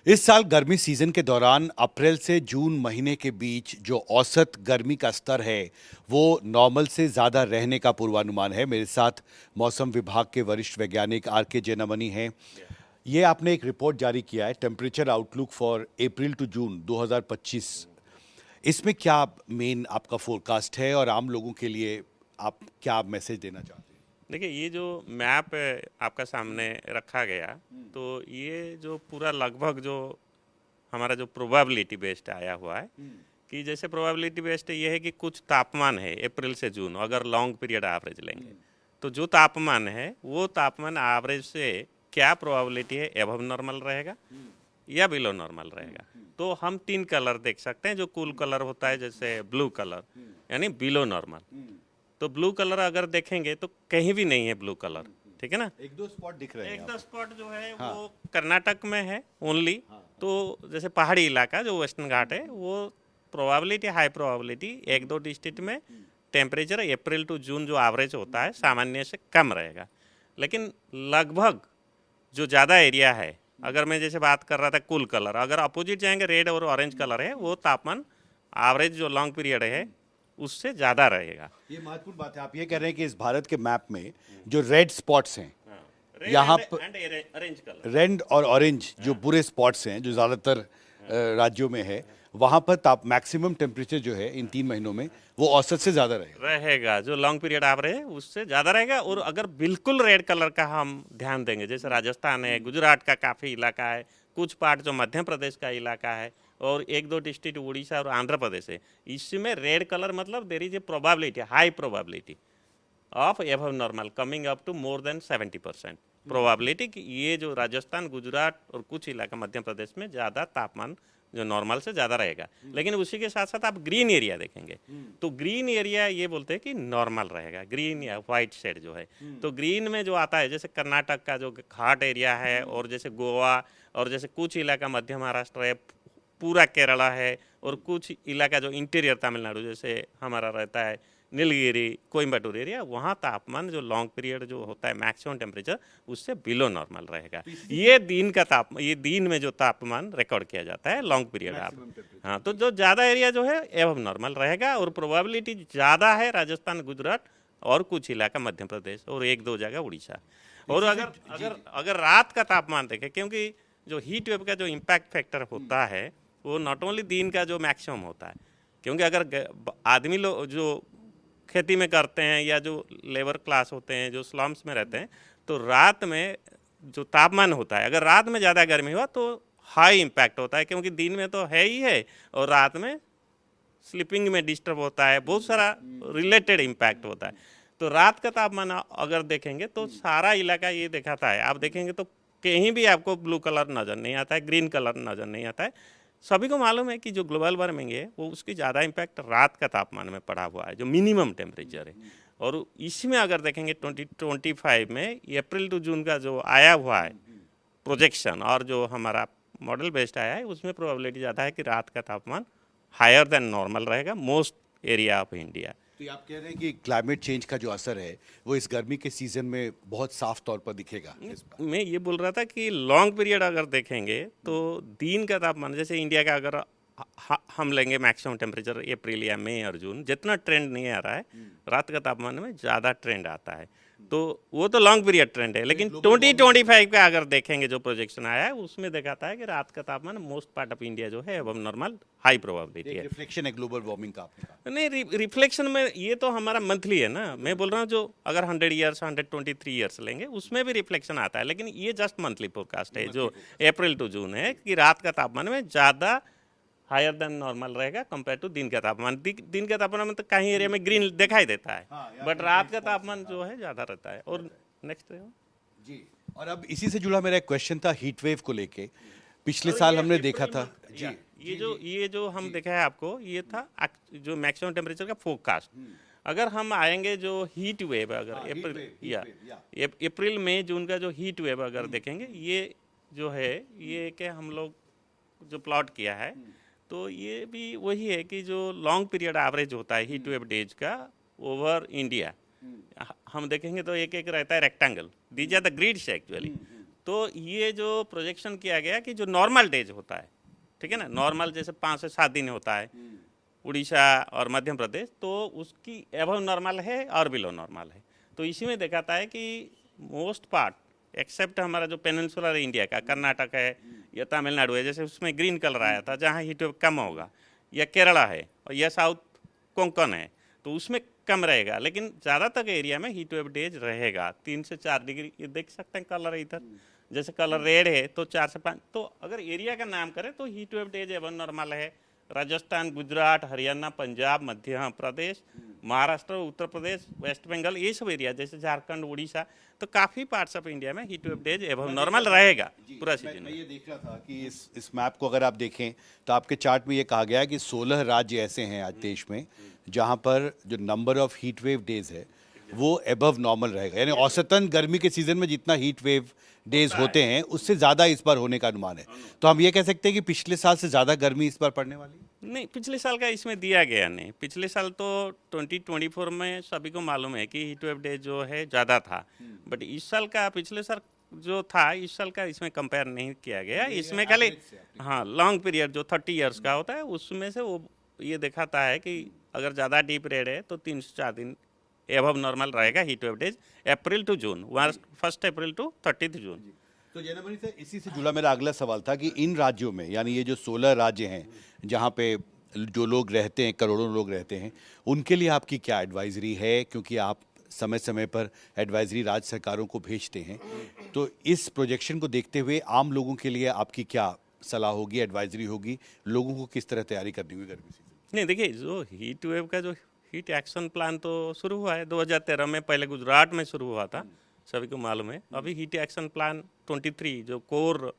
इस साल गर्मी सीजन के दौरान अप्रैल से जून महीने के बीच जो औसत गर्मी का स्तर है वो नॉर्मल से ज़्यादा रहने का पूर्वानुमान है। मेरे साथ मौसम विभाग के वरिष्ठ वैज्ञानिक आर के जैनामनी हैं। ये आपने एक रिपोर्ट जारी किया है, temperature outlook for April to June 2025। इसमें क्या मेन आपका फोरकास्ट है और आम लोगों के लिए आप क्या मैसेज देना चाहते हैं? देखिए, ये जो मैप आपका सामने रखा गया, तो ये जो पूरा लगभग जो हमारा जो प्रोबेबिलिटी बेस्ड आया हुआ है कि जैसे प्रोबेबिलिटी बेस्ड ये है कि कुछ तापमान है अप्रैल से जून, अगर लॉन्ग पीरियड एवरेज लेंगे तो जो तापमान है वो तापमान एवरेज से क्या प्रोबेबिलिटी है, एबव नॉर्मल रहेगा या बिलो नॉर्मल रहेगा। तो हम तीन कलर देख सकते हैं। जो कूल कलर होता है जैसे ब्लू कलर, यानी बिलो नॉर्मल। तो ब्लू कलर अगर देखेंगे तो कहीं भी नहीं है ब्लू कलर, ठीक है ना। एक दो स्पॉट दिख रहे हैं एक यहाँ दो पर। स्पॉट जो है हाँ। वो कर्नाटक में है ओनली। तो जैसे पहाड़ी इलाका जो वेस्टर्न घाट है वो प्रोबेबिलिटी, हाई प्रोबेबिलिटी एक दो डिस्ट्रिक्ट में टेम्परेचर अप्रैल टू जून जो एवरेज होता है सामान्य से कम रहेगा। लेकिन लगभग जो ज़्यादा एरिया है, अगर मैं जैसे बात कर रहा था कूल कलर, अगर अपोजिट जाएंगे रेड और ऑरेंज कलर है, वो तापमान एवरेज जो लॉन्ग पीरियड है उससे ज़्यादा रहेगा। ये महत्वपूर्ण बात है। आप ये कह रहे हैं कि इस भारत के मैप में जो रेड स्पॉट्स हैं, रेड यहाँ एंड पर एंड ऑरेंज कलर। रेड और ऑरेंज जो बुरे स्पॉट्स हैं, जो ज़्यादातर राज्यों में है, वहाँ पर ताप मैक्सिमम टेम्परेचर जो है इन 3 महीनों में वो औसत से ज़्यादा रहेगा। रहेगा जो लॉन्ग पीरियड एवरेज है उससे ज़्यादा रहेगा। और अगर बिल्कुल रेड कलर का हम ध्यान देंगे, जैसे राजस्थान है, गुजरात का काफ़ी इलाका है, कुछ पार्ट जो मध्य प्रदेश का इलाका है, और एक दो डिस्ट्रिक्ट उड़ीसा और आंध्र प्रदेश है, इसमें रेड कलर मतलब there is a probability, high probability of above normal coming up to more than 70% probability कि ये जो राजस्थान, गुजरात और कुछ इलाका मध्य प्रदेश में ज़्यादा तापमान जो नॉर्मल से ज़्यादा रहेगा। लेकिन उसी के साथ साथ आप ग्रीन एरिया देखेंगे तो ग्रीन एरिया ये बोलते हैं कि नॉर्मल रहेगा, ग्रीन या वाइट शेड जो है। तो ग्रीन में जो आता है जैसे कर्नाटक का जो घाट एरिया है, और जैसे गोवा, और जैसे कुछ इलाका मध्य महाराष्ट्र है, पूरा केरला है, और कुछ इलाका जो इंटीरियर तमिलनाडु जैसे हमारा रहता है नीलगिरी, कोयम्बटूर एरिया, वहाँ तापमान जो लॉन्ग पीरियड जो होता है मैक्सिमम टेम्परेचर उससे बिलो नॉर्मल रहेगा। ये दिन का ये दिन में जो तापमान रिकॉर्ड किया जाता है लॉन्ग पीरियड आप। हाँ, तो जो ज़्यादा एरिया जो है एवं नॉर्मल रहेगा, और प्रोबेबिलिटी ज़्यादा है राजस्थान, गुजरात और कुछ इलाका मध्य प्रदेश और एक दो जगह उड़ीसा। और अगर अगर अगर रात का तापमान देखें, क्योंकि जो हीट वेव का जो इम्पैक्ट फैक्टर होता है वो नॉट ओनली दिन का जो मैक्सिमम होता है, क्योंकि अगर आदमी लोग जो खेती में करते हैं या जो लेबर क्लास होते हैं जो स्लम्स में रहते हैं, तो रात में जो तापमान होता है, अगर रात में ज़्यादा गर्मी हुआ तो हाई इम्पैक्ट होता है, क्योंकि दिन में तो है ही है और रात में स्लीपिंग में डिस्टर्ब होता है, बहुत सारा रिलेटेड इम्पैक्ट होता है। तो रात का तापमान अगर देखेंगे तो सारा इलाका ये दिखाता है, आप देखेंगे तो कहीं भी आपको ब्लू कलर नज़र नहीं आता है, ग्रीन कलर नज़र नहीं आता है। सभी को मालूम है कि जो ग्लोबल वार्मिंग है वो उसकी ज़्यादा इम्पैक्ट रात का तापमान में पड़ा हुआ है, जो मिनिमम टेम्परेचर है। और इसमें अगर देखेंगे 2025 में अप्रैल टू जून का जो आया हुआ है प्रोजेक्शन, और जो हमारा मॉडल बेस्ड आया है, उसमें प्रोबेबिलिटी ज़्यादा है कि रात का तापमान हायर देन नॉर्मल रहेगा मोस्ट एरिया ऑफ इंडिया। तो ये आप कह रहे हैं कि क्लाइमेट चेंज का जो असर है वो इस गर्मी के सीजन में बहुत साफ तौर पर दिखेगा इस बार। मैं ये बोल रहा था कि लॉन्ग पीरियड अगर देखेंगे तो दिन का तापमान, जैसे इंडिया का अगर हम लेंगे मैक्सिमम टेम्परेचर अप्रैल या मई और जून, जितना ट्रेंड नहीं आ रहा है, रात का तापमान में ज़्यादा ट्रेंड आता है। तो वो तो लॉन्ग पीरियड ट्रेंड है। लेकिन ग्लोबल वार्मिंग 2025 का अगर देखेंगे जो प्रोजेक्शन आया है उसमें दिखाता है कि रात का तापमान मोस्ट पार्ट ऑफ इंडिया जो है अब नॉर्मल हाई प्रोबेबिलिटी एक है। रिफ्लेक्शन है ग्लोबल वार्मिंग का, आपने कहा। नहीं, रिफ्लेक्शन में ये तो हमारा मंथली है ना। मैं बोल रहा हूँ जो अगर 100 ईयर्स 123 ईयर्स लेंगे उसमें भी रिफ्लेक्शन आता है, लेकिन ये जस्ट मंथली फोरकास्ट है जो अप्रैल टू जून है, कि रात का तापमान में ज़्यादा हायर देन नॉर्मल रहेगा कंपेयर टू दिन का तापमान। दिन का तापमान में तो कहीं एरिया में ग्रीन दिखाई देता है, बट रात का तापमान जो है ज़्यादा रहता है। और नेक्स्ट जी। और अब इसी से जुड़ा मेरा एक क्वेश्चन था हीट वेव को लेके। पिछले और साल ये हमने देखा अप्रैल था। मंथ, जी। ये जो हम देखा है आपको, ये था जो मैक्सिमम टेम्परेचर का फोरकास्ट। अगर हम आएंगे जो हीट वेव, अगर अप्रैल मई जून का जो हीट वेव अगर देखेंगे, ये जो है ये कि हम लोग जो प्लॉट किया है, तो ये भी वही है कि जो लॉन्ग पीरियड एवरेज होता है हीट वेव डेज का ओवर इंडिया, हम देखेंगे तो एक एक रहता है rectangle, these are the grids actually. तो ये जो प्रोजेक्शन किया गया कि जो नॉर्मल डेज होता है, ठीक है ना, नॉर्मल जैसे 5 से 7 दिन होता है उड़ीसा और मध्य प्रदेश, तो उसकी एबव नॉर्मल है और बिलो नॉर्मल है। तो इसी में दिखाता है कि मोस्ट पार्ट एक्सेप्ट हमारा जो पेनिनसुलर इंडिया का कर्नाटक है या तमिलनाडु है, जैसे उसमें ग्रीन कलर आया था जहाँ हीट वेव कम होगा, या केरला है और या साउथ कोंकण है, तो उसमें कम रहेगा, लेकिन ज़्यादातर एरिया में हीट वेव डेज रहेगा 3 से 4 डिग्री। ये देख सकते हैं कलर इधर, जैसे कलर रेड है तो 4 से 5। तो अगर एरिया का नाम करें तो heat wave days even normal है राजस्थान, गुजरात, हरियाणा, पंजाब, मध्य प्रदेश, महाराष्ट्र, उत्तर प्रदेश, वेस्ट बंगाल, ये सब एरिया जैसे झारखंड, उड़ीसा, तो काफ़ी पार्ट्स ऑफ इंडिया में heat wave days even normal रहेगा पूरा सीजन मैं में। ये देख रहा था कि इस मैप को अगर आप देखें तो आपके चार्ट में ये कहा गया है कि 16 राज्य ऐसे हैं आज देश में जहां पर जो number of heat wave days है वो एबव नॉर्मल रहेगा, यानी औसतन गर्मी के सीजन में जितना हीट वेव डेज होते हैं उससे ज़्यादा इस बार होने का अनुमान है। तो हम ये कह सकते हैं कि पिछले साल से ज़्यादा गर्मी इस बार पड़ने वाली है। नहीं, पिछले साल का इसमें दिया गया नहीं। पिछले साल तो 2024 में सभी को मालूम है कि हीट वेव डे जो है ज़्यादा था, बट इस साल का पिछले साल जो था इस साल का इसमें कंपेयर नहीं किया गया। इसमें खाली हाँ लॉन्ग पीरियड जो 30 इयर्स का होता है उसमें से वो ये दिखाता है कि अगर ज़्यादा डीप रेड है तो 3 से 4 दिन एबव नॉर्मल रहेगा heat wave days, April to June, 1 April to 30 June. तो जैनमणि से इसी से जुड़ा मेरा अगला सवाल था कि इन राज्यों में, यानी ये जो 16 राज्य हैं जहाँ पे जो लोग रहते हैं, करोड़ों लोग रहते हैं, उनके लिए आपकी क्या एडवाइजरी है? क्योंकि आप समय समय पर एडवाइजरी राज्य सरकारों को भेजते हैं, तो इस प्रोजेक्शन को देखते हुए आम लोगों के लिए आपकी क्या सलाह होगी, एडवाइजरी होगी? लोगों को किस तरह तैयारी करनी होगी गर्मी सीजन? नहीं, देखिए जो हीट वेव का जो हीट एक्शन प्लान तो शुरू हुआ है 2013 में, पहले गुजरात में शुरू हुआ था, सभी को मालूम है। अभी हीट एक्शन प्लान 23 जो कोर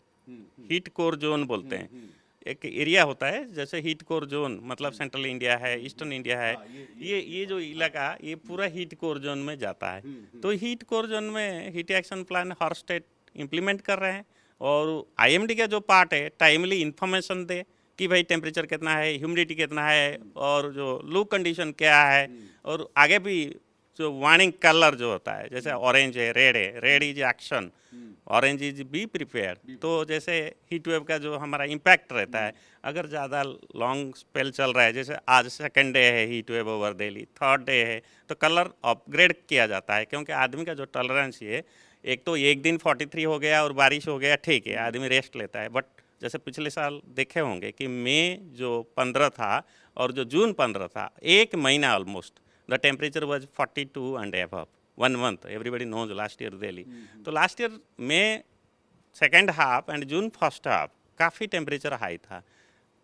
हीट कोर जोन बोलते हैं, एक एरिया होता है जैसे हीट कोर जोन, मतलब सेंट्रल इंडिया है, ईस्टर्न इंडिया है, ये जो इलाका ये पूरा हीट कोर जोन में जाता है। तो हीट कोर जोन में हीट एक्शन प्लान हर स्टेट इम्प्लीमेंट कर रहे हैं, और आईएमडी का जो पार्ट है टाइमली इंफॉर्मेशन दे कि भाई टेम्परेचर कितना है, ह्यूमिडिटी कितना है, और जो लू कंडीशन क्या है, और आगे भी जो वार्निंग कलर जो होता है जैसे ऑरेंज है, red is action, orange is be prepare. तो जैसे हीट वेव का जो हमारा इम्पैक्ट रहता है, अगर ज़्यादा लॉन्ग स्पेल चल रहा है, जैसे आज सेकंड डे है heat wave over Delhi, third day है, तो कलर अपग्रेड किया जाता है, क्योंकि आदमी का जो टॉलरेंस है, एक तो एक दिन 43 हो गया और बारिश हो गया, ठीक है आदमी रेस्ट लेता है, बट जैसे पिछले साल देखे होंगे कि मई जो 15 था और जो जून 15 था, एक महीना almost the temperature was 42 and above 1 month, everybody knows last year Delhi. तो last year May second half and June first half काफ़ी टेम्परेचर हाई था।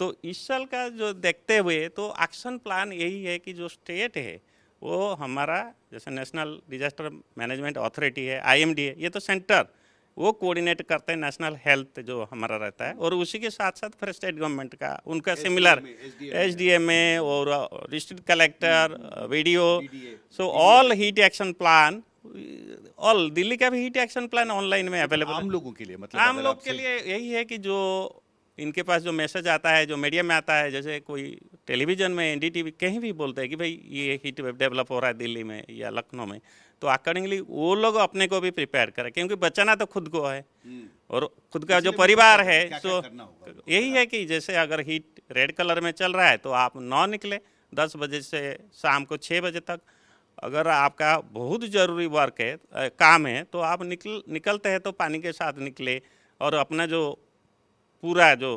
तो इस साल का जो देखते हुए तो एक्शन प्लान यही है कि जो स्टेट है वो हमारा जैसे नेशनल डिजास्टर मैनेजमेंट अथॉरिटी है, आईएमडी है, ये तो सेंटर वो कोऑर्डिनेट करते हैं नेशनल हेल्थ जो हमारा रहता है, और उसी के साथ साथ फिर स्टेट गवर्नमेंट का उनका सिमिलर एसडीएमए और district collector video, so all heat action plan, all Delhi का भी हीट एक्शन प्लान ऑनलाइन में अवेलेबल है आम लोगों के लिए, मतलब आम अगर लोग आपसे- के लिए यही है कि जो इनके पास जो मैसेज आता है, जो मीडिया में आता है, जैसे कोई टेलीविजन में, एनडीटीवी कहीं भी बोलते हैं कि भाई ये हीट वेव डेवलप हो रहा है दिल्ली में या लखनऊ में, तो अकॉर्डिंगली वो लोग अपने को भी प्रिपेयर करें, क्योंकि बचाना तो खुद को है और खुद का जो इसलिए परिवार क्या- है। क्या- सो क्या करना होगा? यही है कि जैसे अगर हीट रेड कलर में चल रहा है तो आप ना निकले 10 बजे से शाम को 6 बजे तक। अगर आपका बहुत ज़रूरी वर्क है, काम है, तो आप निकलते हैं तो पानी के साथ निकले, और अपना जो पूरा जो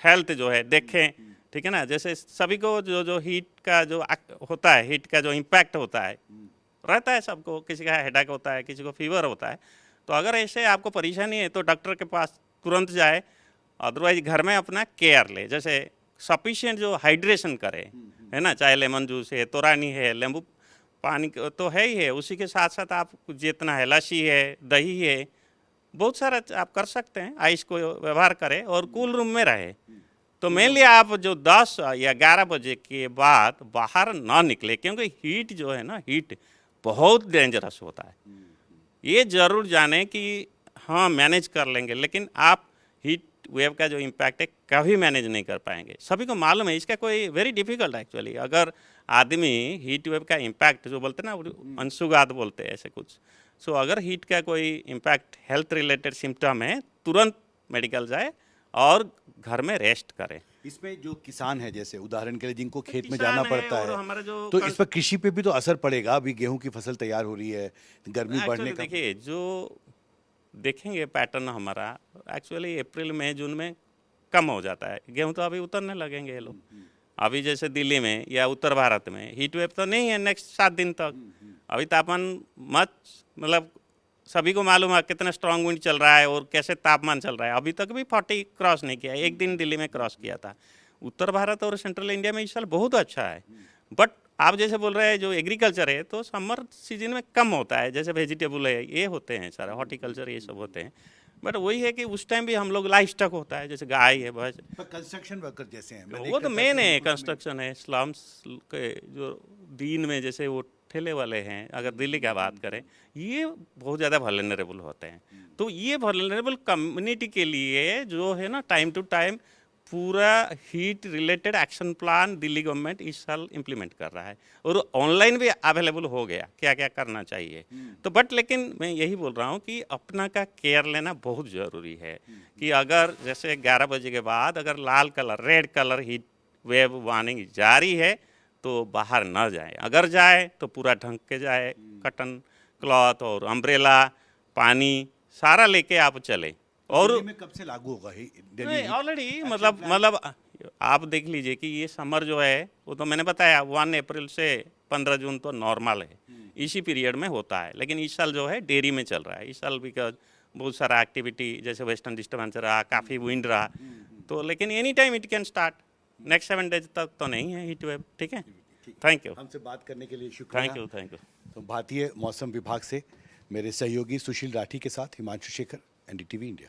हेल्थ जो है देखें, ठीक है ना। जैसे सभी को जो हीट का जो होता है, हीट का जो इम्पैक्ट होता है रहता है सबको, किसी का हेडेक होता है, किसी को फीवर होता है, तो अगर ऐसे आपको परेशानी है तो डॉक्टर के पास तुरंत जाए, अदरवाइज घर में अपना केयर ले, जैसे सफिशिएंट जो हाइड्रेशन करे, है ना, चाहे लेमन जूस है, तोरानी है, नींबू पानी तो है ही है, उसी के साथ साथ आप जितना है, लस्सी है, दही है, बहुत सारा आप कर सकते हैं, आइस को व्यवहार करें और कूल रूम में रहे। तो मेनली आप जो 10 या 11 बजे के बाद बाहर ना निकले, क्योंकि हीट जो है ना, हीट बहुत डेंजरस होता है। ये ज़रूर जाने कि हाँ मैनेज कर लेंगे, लेकिन आप हीट वेव का जो इम्पैक्ट है कभी मैनेज नहीं कर पाएंगे, सभी को मालूम है। इसका कोई वेरी डिफिकल्ट एक्चुअली, अगर आदमी हीट वेव का इम्पैक्ट जो बोलते हैं ना, अंशुघात बोलते हैं ऐसे कुछ, सो अगर हीट का कोई इम्पैक्ट हेल्थ रिलेटेड सिम्टम है तुरंत मेडिकल जाए और घर में रेस्ट करें। इसमें जो किसान है, जैसे उदाहरण के लिए जिनको खेत में किसान जाना है पड़ता और है, हमारा जो तो इस पर कृषि पे भी तो असर पड़ेगा। अभी गेहूं की फसल तैयार हो रही है, गर्मी बढ़ने एक्चुअली का। देखिए जो देखेंगे पैटर्न हमारा एक्चुअली अप्रैल मई जून में कम हो जाता है। गेहूं तो अभी उतरने लगेंगे ये लोग। अभी जैसे दिल्ली में या उत्तर भारत में हीट वेव तो नहीं है नेक्स्ट 7 दिन तक। अभी तापमान मतलब सभी को मालूम है कितना स्ट्रांग विंड चल रहा है और कैसे तापमान चल रहा है। अभी तक भी 40 क्रॉस नहीं किया, एक दिन दिल्ली में क्रॉस किया था। उत्तर भारत और सेंट्रल इंडिया में इस साल बहुत अच्छा है। बट आप जैसे बोल रहे हैं जो एग्रीकल्चर है तो समर सीजन में कम होता है, जैसे वेजिटेबल है ये होते हैं सारा, हॉर्टिकल्चर ये सब होते हैं। बट वही है कि उस टाइम भी हम लोग लाइफ स्टॉक होता है, जैसे गाय है भैंस। पर कंस्ट्रक्शन वर्कर जैसे हैं, मैं वो देखता तो था मेन कि है, उनको तो कंस्ट्रक्शन है, स्लम्स के जो दिन में जैसे वो ठेले वाले हैं, अगर दिल्ली का बात करें, ये बहुत ज़्यादा वल्नरेबल होते हैं। तो ये वल्नरेबल कम्युनिटी के लिए जो है ना टाइम टू टाइम पूरा heat related action plan Delhi government इस साल इम्प्लीमेंट कर रहा है और ऑनलाइन भी अवेलेबल हो गया क्या क्या करना चाहिए। तो बट लेकिन मैं यही बोल रहा हूँ कि अपना का केयर लेना बहुत ज़रूरी है कि अगर जैसे 11 बजे के बाद अगर लाल colour red colour heat wave warning जारी है तो बाहर न जाए, अगर जाए तो पूरा ढंक के जाए, कटन क्लॉथ और अम्ब्रेला पानी सारा लेके आप चले। और दिल्ली में कब से लागू होगा दिल्ली नहीं हीट ऑलरेडी एक्शन मतलब प्लान? मतलब आप देख लीजिए कि ये समर जो है वो तो मैंने बताया 1 अप्रैल से 15 जून तो नॉर्मल है, इसी पीरियड में होता है। लेकिन इस साल जो है देरी में चल रहा है इस साल, बिकॉज बहुत सारा एक्टिविटी जैसे वेस्टर्न डिस्टर्बेंस रहा, काफ़ी विंड रहा। तो लेकिन any time it can start, next 7 days तक तो नहीं है हीट वेव। ठीक है, थैंक यू हमसे बात करने के लिए शुक्रिया। Thank you. तो भारतीय मौसम विभाग से मेरे सहयोगी सुशील राठी के साथ हिमांशु शेखर, एनडीटीवी इंडिया।